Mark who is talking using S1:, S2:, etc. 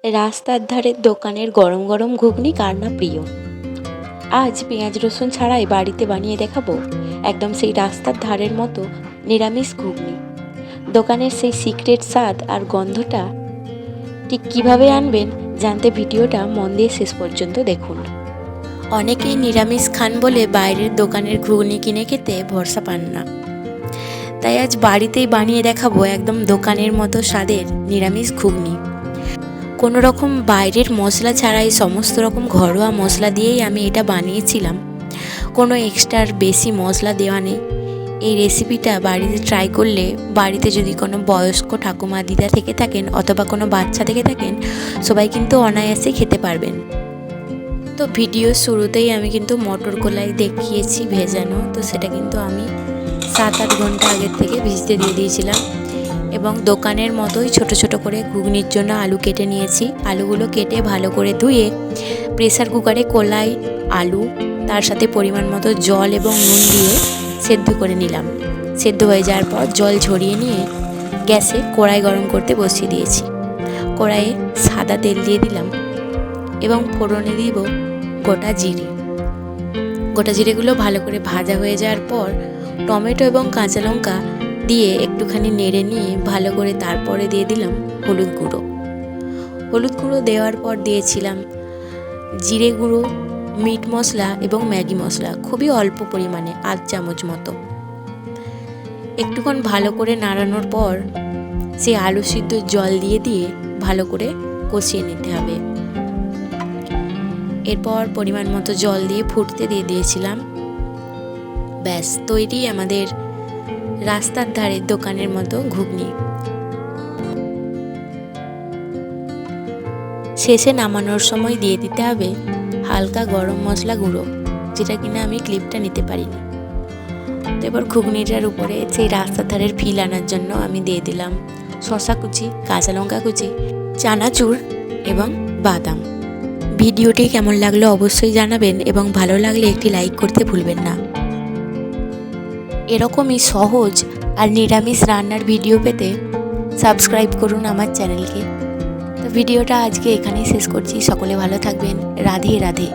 S1: রাস্তার ধারের দোকানের গরম গরম ঘুগনি কার না প্রিয়। আজ পেঁয়াজ রসুন ছাড়াই বাড়িতে বানিয়ে দেখাবো একদম সেই রাস্তার ধারের মতো নিরামিষ ঘুগনি। দোকানের সেই সিক্রেট স্বাদ আর গন্ধটা ঠিক কীভাবে আনবেন জানতে ভিডিওটা মন দিয়ে শেষ পর্যন্ত দেখুন। অনেকেই নিরামিষ খান বলে বাইরের দোকানের ঘুগনি কিনে খেতে ভরসা পান না, তাই আজ বাড়িতেই বানিয়ে দেখাবো একদম দোকানের মতো স্বাদের নিরামিষ ঘুগনি। কোনো রকম বাইরের মশলা ছাড়াই সমস্ত রকম ঘরোয়া মশলা দিয়েই আমি এটা বানিয়েছিলাম, কোনো এক্সট্রার বেশি মশলা দেওয়া নেই। এই রেসিপিটা বাড়িতে ট্রাই করলে, বাড়িতে যদি কোনো বয়স্ক ঠাকুমা দিদা থেকে থাকেন অথবা কোনো বাচ্চা থেকে থাকেন, সবাই কিন্তু অনায়াসে খেতে পারবেন। তো ভিডিওর শুরুতেই আমি কিন্তু মটর কলাই দেখিয়েছি ভেজানো, তো সেটা কিন্তু আমি 7-8 ঘন্টা আগের থেকে ভিজতে দিয়ে দিয়েছিলাম। এবং দোকানের মতোই ছোট ছোট করে ঘুগনির জন্য আলু কেটে নিয়েছি। আলুগুলো কেটে ভালো করে ধুয়ে প্রেসার কুকারে কলাই, আলু, তার সাথে পরিমাণ মতো জল এবং নুন দিয়ে সেদ্ধ করে নিলাম। সেদ্ধ হয়ে যাওয়ার পর জল ঝরিয়ে নিয়ে গ্যাসে কড়াই গরম করতে বসিয়ে দিয়েছি। কড়াইয়ে সাদা তেল দিয়ে দিলাম এবং ফোড়নে দিব গোটা জিরে। গোটা জিরেগুলো ভালো করে ভাজা হয়ে যাওয়ার পর টমেটো এবং কাঁচা লঙ্কা দিয়ে একটুখানি নেড়ে নিয়ে ভালো করে তারপরে দিয়ে দিলাম হলুদ গুঁড়ো। হলুদ গুঁড়ো দেওয়ার পর দিয়েছিলাম জিরে গুঁড়ো, মিট মশলা এবং ম্যাগি মশলা, খুবই অল্প পরিমাণে 8 চামচ মতো। একটুক্ষণ ভালো করে নাড়ানোর পর সেই আলু সিদ্ধ জল দিয়ে ভালো করে কষিয়ে নিতে হবে। এরপর পরিমাণ মতো জল দিয়ে ফুটতে দিয়ে দিয়েছিলাম। ব্যাস তৈরি আমাদের রাস্তার ধারে দোকানের মতো ঘুগনি। শেষে নামানোর সময় দিয়ে দিতে হবে হালকা গরম মশলা গুঁড়ো, যেটা কিনা আমি ক্লিপটা নিতে পারিনি। তো এবার ঘুগনিটার উপরে সেই রাস্তার ধারের ফিল আনার জন্য আমি দিয়ে দিলাম শসা কুচি, কাঁচা লঙ্কা কুচি, চানাচুর এবং বাদাম। ভিডিওটি কেমন লাগলো অবশ্যই জানাবেন এবং ভালো লাগলে একটি লাইক করতে ভুলবেন না। এরকমই সহজ আর নিরামিষ রান্নার ভিডিও পেতে সাবস্ক্রাইব করুন আমার চ্যানেলকে। তো ভিডিওটা আজকে এখানেই শেষ করছি। সকলে ভালো থাকবেন। রাধে রাধে।